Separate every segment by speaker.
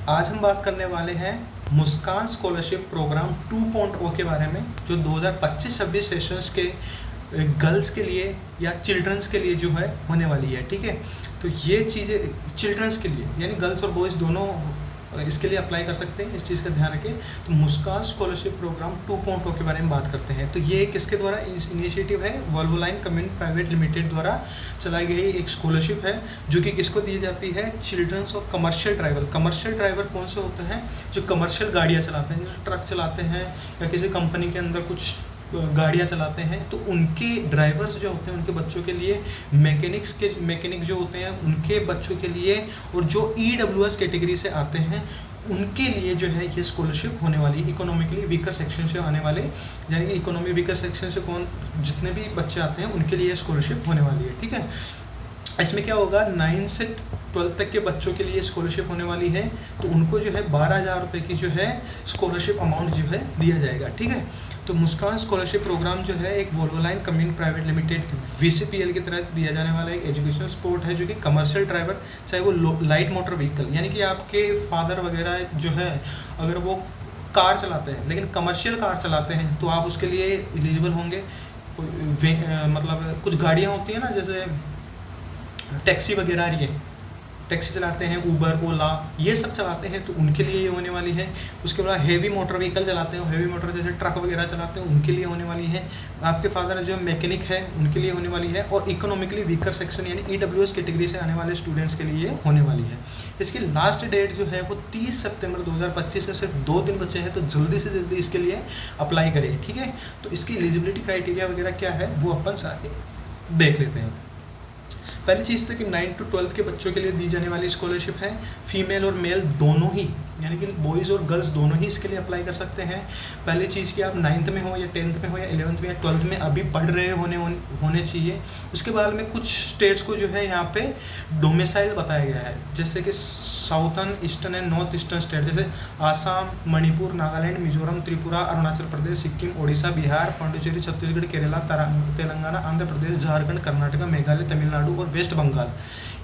Speaker 1: आज हम बात करने वाले हैं मुस्कान स्कॉलरशिप प्रोग्राम 2.0 के बारे में, जो 2025-26 सेशंस के गर्ल्स के लिए या चिल्ड्रंस के लिए जो है होने वाली है। ठीक है, तो ये चीज़ें चिल्ड्रंस के लिए यानी गर्ल्स और बॉयज़ दोनों इसके लिए अप्लाई कर सकते हैं, इस चीज़ का ध्यान रखें। तो मुस्कान स्कॉलरशिप प्रोग्राम 2.0 के बारे में बात करते हैं। तो ये किसके द्वारा इनिशिएटिव है? वोल्वोलाइन कम्युनिटी प्राइवेट लिमिटेड द्वारा चलाई गई एक स्कॉलरशिप है, जो कि किसको दी जाती है? चिल्ड्रंस और कमर्शियल ड्राइवर। कमर्शियल ड्राइवर कौन से होते हैं? जो कमर्शियल गाड़ियाँ चलाते हैं, जैसे ट्रक चलाते हैं या किसी कंपनी के अंदर कुछ गाड़ियाँ चलाते हैं, तो उनके ड्राइवर्स जो होते हैं उनके बच्चों के लिए, मैकेनिक जो होते हैं उनके बच्चों के लिए, और जो EWS कैटेगरी से आते हैं उनके लिए जो है ये स्कॉलरशिप होने वाली है। इकोनॉमिकली वीकर सेक्शन से आने वाले, यानी कि इकोनॉमी वीकर सेक्शन से जितने भी बच्चे आते हैं उनके लिए स्कॉलरशिप होने वाली है। ठीक है, इसमें क्या होगा? 9 से 12 तक के बच्चों के लिए स्कॉलरशिप होने वाली है, तो उनको जो है 12,000 रुपये की जो है स्कॉलरशिप अमाउंट जो है दिया जाएगा। ठीक है, तो मुस्कान स्कॉलरशिप प्रोग्राम जो है एक वोल्वोलाइन कम्युनिटी प्राइवेट लिमिटेड VCPL की तरह दिया जाने वाला एक एजुकेशनल सपोर्ट है, जो कि कमर्शियल ड्राइवर, चाहे वो लाइट मोटर व्हीकल, यानी कि आपके फादर वगैरह जो है अगर वो कार चलाते हैं लेकिन कमर्शियल कार चलाते हैं तो आप उसके लिए एलिजिबल होंगे। मतलब कुछ गाड़ियाँ होती हैं ना, जैसे टैक्सी वगैरह आ रही है, टैक्सी चलाते हैं, ऊबर ओला ये सब चलाते हैं, तो उनके लिए ये होने वाली है। उसके बाद हेवी मोटर व्हीकल चलाते हैं, हेवी मोटर जैसे ट्रक वगैरह चलाते हैं, उनके लिए होने वाली है। आपके फादर जो मैकेनिक है उनके लिए होने वाली है, और इकोनॉमिकली वीकर सेक्शन यानी EWS कैटेगरी से आने वाले स्टूडेंट्स के लिए होने वाली है। इसकी लास्ट डेट जो है वो 30 सितंबर 2025 से सिर्फ 2 दिन बचे हैं, तो जल्दी से जल्दी इसके लिए अप्लाई करें। ठीक है, तो इसकी एलिजिबिलिटी क्राइटेरिया वगैरह क्या है वो अपन सारे देख लेते हैं। पहली चीज़ तो कि 9 to 12 के बच्चों के लिए दी जाने वाली स्कॉलरशिप है। फीमेल और मेल दोनों ही, यानी कि बॉयज़ और गर्ल्स दोनों ही इसके लिए अप्लाई कर सकते हैं। पहली चीज़ कि आप 9th में हो या 10th में हो या 11th में या 12th में अभी पढ़ रहे होने चाहिए। उसके बाद में कुछ स्टेट्स को जो है यहाँ पे डोमिसाइल बताया गया है, जैसे कि southern, eastern and north eastern state, जैसे आसाम, मणिपुर, नागालैंड, मिजोरम, त्रिपुरा, अरुणाचल प्रदेश, सिक्किम, ओडिशा, बिहार, पांडिचेरी, छत्तीसगढ़, केरला, तेलंगाना, आंध्र प्रदेश, झारखंड, कर्नाटक, मेघालय, तमिलनाडु और वेस्ट बंगाल,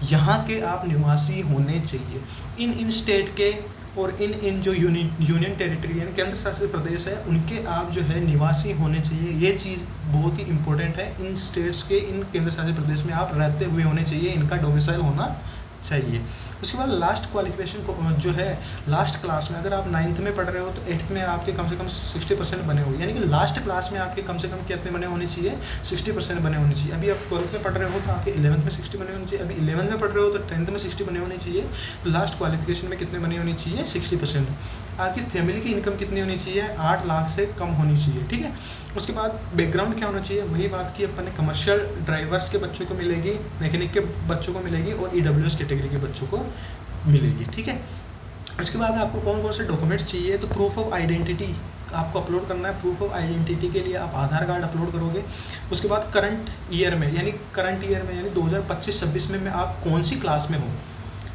Speaker 1: यहाँ के आप निवासी होने चाहिए। इन स्टेट के और इन जो यूनियन टेरिटरी यानी केंद्र शासित प्रदेश है उनके आप जो है निवासी होने चाहिए। ये चीज़ बहुत ही इंपॉर्टेंट है। इन स्टेट्स के, इन केंद्र शासित प्रदेश में आप रहते हुए होने चाहिए, इनका डोमिसाइल होना चाहिए। उसके बाद लास्ट क्वालिफिकेशन को जो है लास्ट क्लास में, अगर आप 9th में पढ़ रहे हो तो 8th में आपके कम से कम 60% बने हो, यानी कि लास्ट क्लास में आपके कम से कम कितने बने होने चाहिए? 60% बने होने चाहिए। अभी आप 12th में पढ़ रहे हो तो आपके 11th में 60 बने होने चाहिए। अभी 11th में पढ़ रहे हो तो 10th में 60 बने होने चाहिए। तो लास्ट क्वालिफिकेशन में कितने बने होने चाहिए? 60%। आपकी फैमिली की इनकम कितनी होनी चाहिए? 8 लाख से कम होनी चाहिए। ठीक है, उसके बाद बैकग्राउंड क्या होना चाहिए? वही बात की अपन ने, कमर्शियल ड्राइवर्स के बच्चों को मिलेगी, मैकेनिक के बच्चों को मिलेगी और EWS कैटेगरी के बच्चों को मिलेगी। ठीक है, उसके बाद आपको कौन कौन से डॉक्यूमेंट्स चाहिए? तो प्रूफ ऑफ आइडेंटिटी आपको अपलोड करना है। प्रूफ ऑफ आइडेंटिटी के लिए आप आधार कार्ड अपलोड करोगे। उसके बाद करंट ईयर में यानी 2025-26 में आप कौन सी क्लास में हो,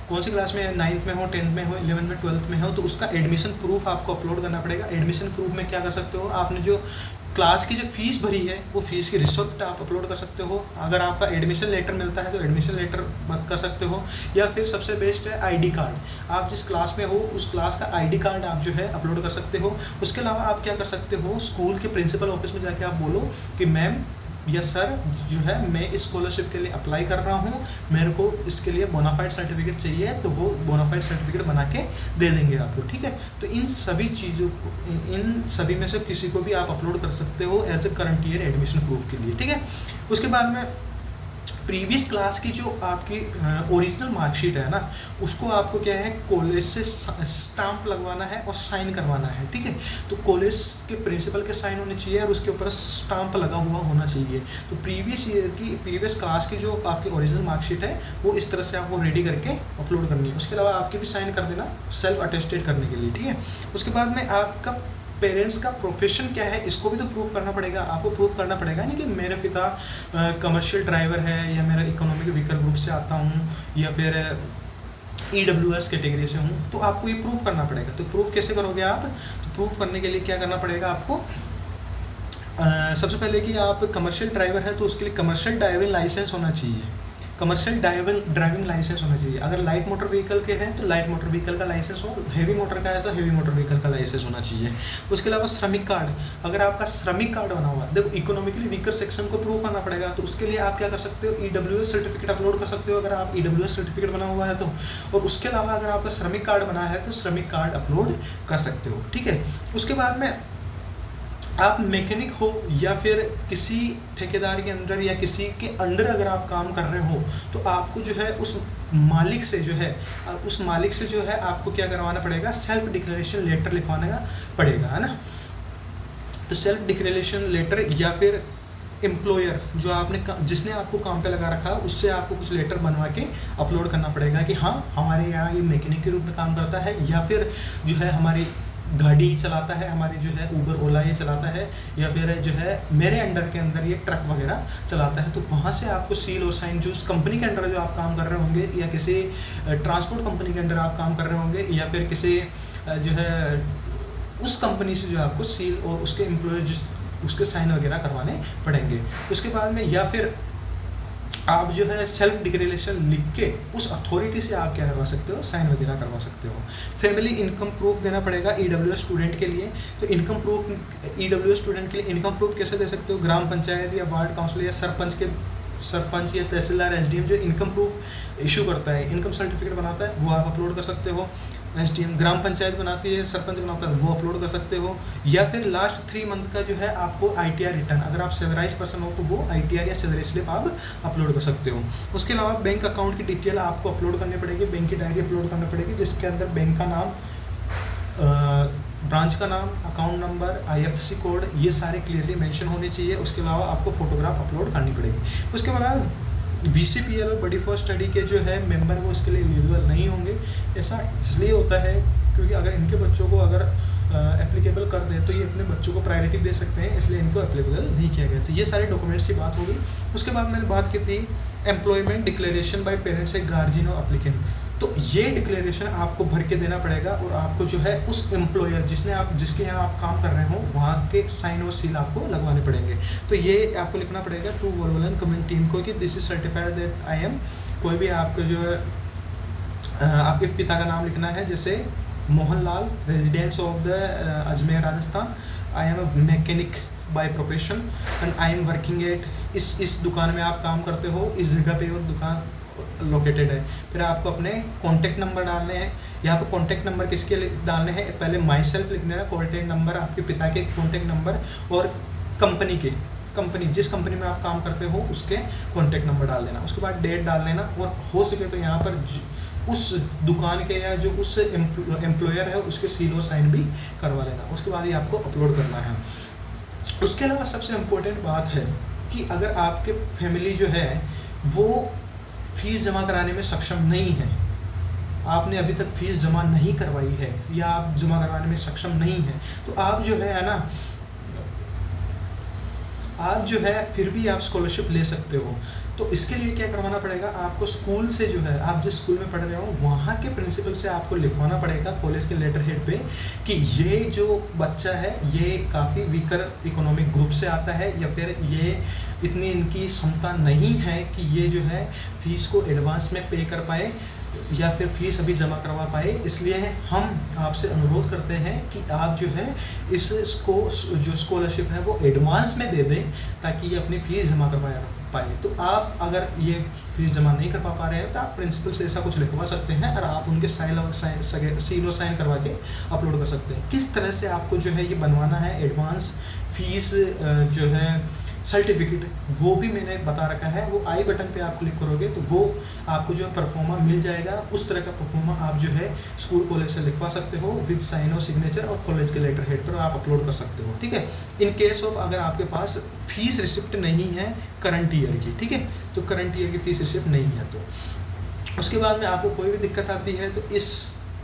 Speaker 1: कौन सी क्लास में, 9th में हो, 10th में हो, 11th में, 12th में हो, तो उसका एडमिशन प्रूफ आपको अपलोड करना पड़ेगा। एडमिशन प्रूफ में क्या कर सकते हो? आपने जो क्लास की जो फीस भरी है वो फीस की रिसिप्ट आप अपलोड कर सकते हो। अगर आपका एडमिशन लेटर मिलता है तो एडमिशन लेटर कर सकते हो, या फिर सबसे बेस्ट है ID कार्ड। आप जिस क्लास में हो उस क्लास का ID कार्ड आप जो है अपलोड कर सकते हो। उसके अलावा आप क्या कर सकते हो? स्कूल के प्रिंसिपल ऑफिस में जाके आप बोलो कि मैम या सर जो है मैं इस स्कॉलरशिप के लिए अप्लाई कर रहा हूँ, मेरे को इसके लिए बोनाफाइड सर्टिफिकेट चाहिए, तो वो बोनाफाइड सर्टिफिकेट बना के दे देंगे आपको। ठीक है, तो इन सभी चीज़ों, इन सभी में से किसी को भी आप अपलोड कर सकते हो as a current year admission proof के लिए। ठीक है, उसके बाद में प्रीवियस क्लास की जो आपकी ओरिजिनल मार्कशीट है ना, उसको आपको क्या है? कॉलेज से स्टाम्प लगवाना है और साइन करवाना है। ठीक है, तो कॉलेज के प्रिंसिपल के साइन होने चाहिए और उसके ऊपर स्टाम्प लगा हुआ होना चाहिए। तो प्रीवियस क्लास की जो आपकी ओरिजिनल मार्कशीट है वो इस तरह से आपको रेडी करके अपलोड करनी है। उसके अलावा आपके भी साइन कर देना सेल्फ अटेस्टेड करने के लिए। ठीक है, उसके बाद में आपका पेरेंट्स का प्रोफेशन क्या है इसको भी तो प्रूफ करना पड़ेगा। आपको प्रूफ करना पड़ेगा नहीं कि मेरे पिता कमर्शियल ड्राइवर है, या मेरा इकोनॉमिक वीकर ग्रुप से आता हूँ, या फिर EWS कैटेगरी से हूँ, तो आपको ये प्रूफ करना पड़ेगा। तो प्रूफ कैसे करोगे आप? तो प्रूफ करने के लिए क्या करना पड़ेगा आपको? सबसे पहले कि आप कमर्शियल ड्राइवर है तो उसके लिए कमर्शियल ड्राइविंग लाइसेंस होना चाहिए। कमर्शियल ड्राइविंग लाइसेंस होना चाहिए। अगर लाइट मोटर व्हीकल के हैं तो लाइट मोटर व्हीकल का लाइसेंस हो, हेवी मोटर का है तो हेवी मोटर व्हीकल का लाइसेंस होना चाहिए। उसके अलावा श्रमिक कार्ड, अगर आपका श्रमिक कार्ड बना हुआ है, देखो इकोनॉमिकली वीकर सेक्शन को प्रूव करना पड़ेगा, तो उसके लिए आप क्या कर सकते हो, ईडब्ल्यूएस सर्टिफिकेट अपलोड कर सकते हो अगर आप ईडब्ल्यूएस सर्टिफिकेट बना हुआ है तो। और उसके अलावा अगर आपका श्रमिक कार्ड बना है तो श्रमिक कार्ड अपलोड कर सकते हो, ठीक है। उसके बाद में आप मैकेनिक हो या फिर किसी ठेकेदार के अंडर या किसी के अंडर अगर आप काम कर रहे हो तो आपको जो है उस मालिक से जो है आपको क्या करवाना पड़ेगा, सेल्फ डिक्लेरेशन लेटर लिखवाना पड़ेगा, है ना। तो सेल्फ डिक्लेरेशन लेटर या फिर एम्प्लॉयर जिसने आपको काम पे लगा रखा है उससे आपको कुछ लेटर बनवा के अपलोड करना पड़ेगा कि हाँ हमारे यहाँ ये मैकेनिक के रूप में काम करता है, या फिर जो है हमारी गाड़ी चलाता है, हमारी जो है उबर ओला ये चलाता है, या फिर जो है मेरे अंडर के अंदर ये ट्रक वगैरह चलाता है। तो वहाँ से आपको सील और साइन, जो उस कंपनी के अंडर जो आप काम कर रहे होंगे या किसी ट्रांसपोर्ट कंपनी के अंडर आप काम कर रहे होंगे या फिर किसी जो है उस कंपनी से जो आपको सील और उसके एम्प्लॉयर उसके साइन वगैरह करवाने पड़ेंगे। उसके बाद में या फिर आप जो है सेल्फ डिक्लेरेशन लिख के उस अथॉरिटी से आप क्या करवा सकते हो, साइन वगैरह करवा सकते हो। फैमिली इनकम प्रूफ देना पड़ेगा ईडब्ल्यूएस स्टूडेंट के लिए। तो इनकम प्रूफ ईडब्ल्यूएस स्टूडेंट के लिए इनकम प्रूफ कैसे दे सकते हो, ग्राम पंचायत या वार्ड काउंसिल या सरपंच या तहसीलदार एसडीएम जो इनकम प्रूफ इशू करता है, इनकम सर्टिफिकेट बनाता है, वो आप अपलोड कर सकते हो। एसडीएम ग्राम पंचायत बनाती है, सरपंच बनाता है, वो अपलोड कर सकते हो। या फिर लास्ट 3 मंथ का जो है आपको आईटीआर रिटर्न, अगर आप सैलराइज पर्सन हो तो वो आईटीआर या सैलरी स्लिप आप अपलोड कर सकते हो। उसके अलावा बैंक अकाउंट की डिटेल आपको अपलोड करनी पड़ेगी, बैंक की डायरी अपलोड करनी पड़ेगी जिसके अंदर बैंक का नाम, ब्रांच का नाम, अकाउंट नंबर, आईएफएससी कोड, ये सारे क्लियरली मेंशन होने चाहिए। उसके अलावा आपको फोटोग्राफ अपलोड करनी पड़ेगी। उसके बाद बीसीपीएल और बडी फॉर स्टडी के जो है मेंबर वो इसके लिए एलिजिबल नहीं होंगे। ऐसा इसलिए होता है क्योंकि अगर इनके बच्चों को अगर एप्लीकेबल कर दें तो ये अपने बच्चों को प्रायोरिटी दे सकते हैं, इसलिए इनको एप्लीकेबल नहीं किया गया। तो ये सारे डॉक्यूमेंट्स की बात होगी। उसके बाद मैंने बात की थी employment declaration bye parents a guardian और एप्लीकेंट। तो ये डिक्लेरेशन आपको भर के देना पड़ेगा और आपको जो है उस एम्प्लॉयर जिसके यहाँ आप काम कर रहे हो वहाँ के साइन और सील आपको लगवाने पड़ेंगे। तो ये आपको लिखना पड़ेगा टू वोल्वलन कमेंट टीम को कि this is certified that I am, कोई भी आपको जो है आपके पिता का नाम लिखना है, जैसे Mohanlal, residence of the Ajmer Rajasthan, I am a mechanic by profession and I am working at, इस दुकान में आप काम करते हो, इस जगह पे वो दुकान लोकेटेड है। फिर आपको अपने कॉन्टैक्ट नंबर डालने हैं। यहाँ पे कॉन्टैक्ट नंबर किसके डालने हैं, पहले माई सेल्फ लिखना है, कॉन्टैक्ट नंबर आपके पिता के कॉन्टैक्ट नंबर और कंपनी जिस कंपनी में आप काम करते हो उसके कॉन्टैक्ट नंबर डाल देना। उसके बाद डेट डाल देना और हो सके तो यहाँ पर उस दुकान के या जो उस एम्प्लॉयर है उसके सील और साइन भी करवा लेना। उसके बाद ये आपको अपलोड करना है। उसके अलावा सबसे इम्पोर्टेंट बात है कि अगर आपके फैमिली जो है वो फीस जमा कराने में सक्षम नहीं है, आपने अभी तक फीस जमा नहीं करवाई है या आप जमा करवाने में सक्षम नहीं है, तो आप जो है ना आप जो है फिर भी आप स्कॉलरशिप ले सकते हो। तो इसके लिए क्या करवाना पड़ेगा, आपको स्कूल से जो है आप जिस स्कूल में पढ़ रहे हो वहाँ के प्रिंसिपल से आपको लिखवाना पड़ेगा कॉलेज के लेटर हेड पे कि ये जो बच्चा है ये काफ़ी वीकर इकोनॉमिक ग्रुप से आता है या फिर ये इतनी इनकी क्षमता नहीं है कि ये जो है फीस को एडवांस में पे कर पाए या फिर फीस अभी जमा करवा पाए। इसलिए हम आपसे अनुरोध करते हैं कि आप जो है इसको जो स्कॉलरशिप है वो एडवांस में दे दें ताकि ये अपनी फ़ीस जमा करवा पाए। तो आप अगर ये फीस जमा नहीं कर पा रहे हैं तो आप प्रिंसिपल से ऐसा कुछ लिखवा सकते हैं और आप उनके सील और साइन करवा के अपलोड कर सकते हैं। किस तरह से आपको जो है ये बनवाना है एडवांस फीस जो है सर्टिफिकेट, वो भी मैंने बता रखा है। वो आई बटन पे आप क्लिक करोगे तो वो आपको जो है परफॉर्मा मिल जाएगा। उस तरह का परफॉर्मा आप जो है स्कूल कॉलेज से लिखवा सकते हो विद साइन और सिग्नेचर और कॉलेज के लेटर हेड पर आप अपलोड कर सकते हो, ठीक है। इन केस ऑफ अगर आपके पास फीस रिसिप्ट नहीं है करंट ईयर की, ठीक है, तो करंट ईयर की फीस रिसिप्ट नहीं है तो उसके बाद में आपको कोई भी दिक्कत आती है तो इस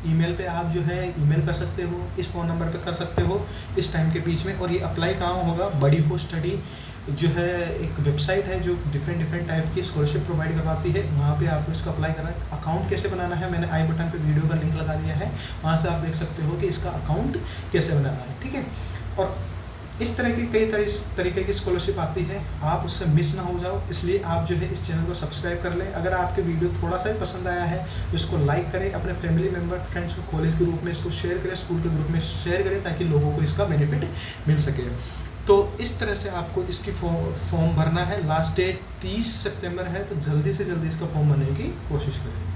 Speaker 1: ईमेल पे आप जो है ईमेल कर सकते हो, इस फ़ोन नंबर पे कर सकते हो इस टाइम के बीच में। और ये अप्लाई कहाँ होगा, बडी फॉर स्टडी जो है एक वेबसाइट है जो डिफरेंट टाइप की स्कॉलरशिप प्रोवाइड करवाती है, वहाँ पे आपको इसको अप्लाई करना है। अकाउंट कैसे बनाना है मैंने आई बटन पे वीडियो का लिंक लगा दिया है, वहाँ से आप देख सकते हो कि इसका अकाउंट कैसे बनाना है, ठीक है। और इस तरह की कई तरीके की स्कॉलरशिप आती है, आप उससे मिस ना हो जाओ, इसलिए आप जो है इस चैनल को सब्सक्राइब कर लें। अगर आपके वीडियो थोड़ा सा भी पसंद आया है तो इसको लाइक करें, अपने फैमिली मेम्बर फ्रेंड्स को कॉलेज के ग्रुप में इसको शेयर करें, स्कूल के ग्रुप में शेयर करें, ताकि लोगों को इसका बेनिफिट मिल सके। तो इस तरह से आपको इसकी फॉर्म भरना है। लास्ट डेट 30 सितंबर है, तो जल्दी से जल्दी इसका फॉर्म भरने की कोशिश करें।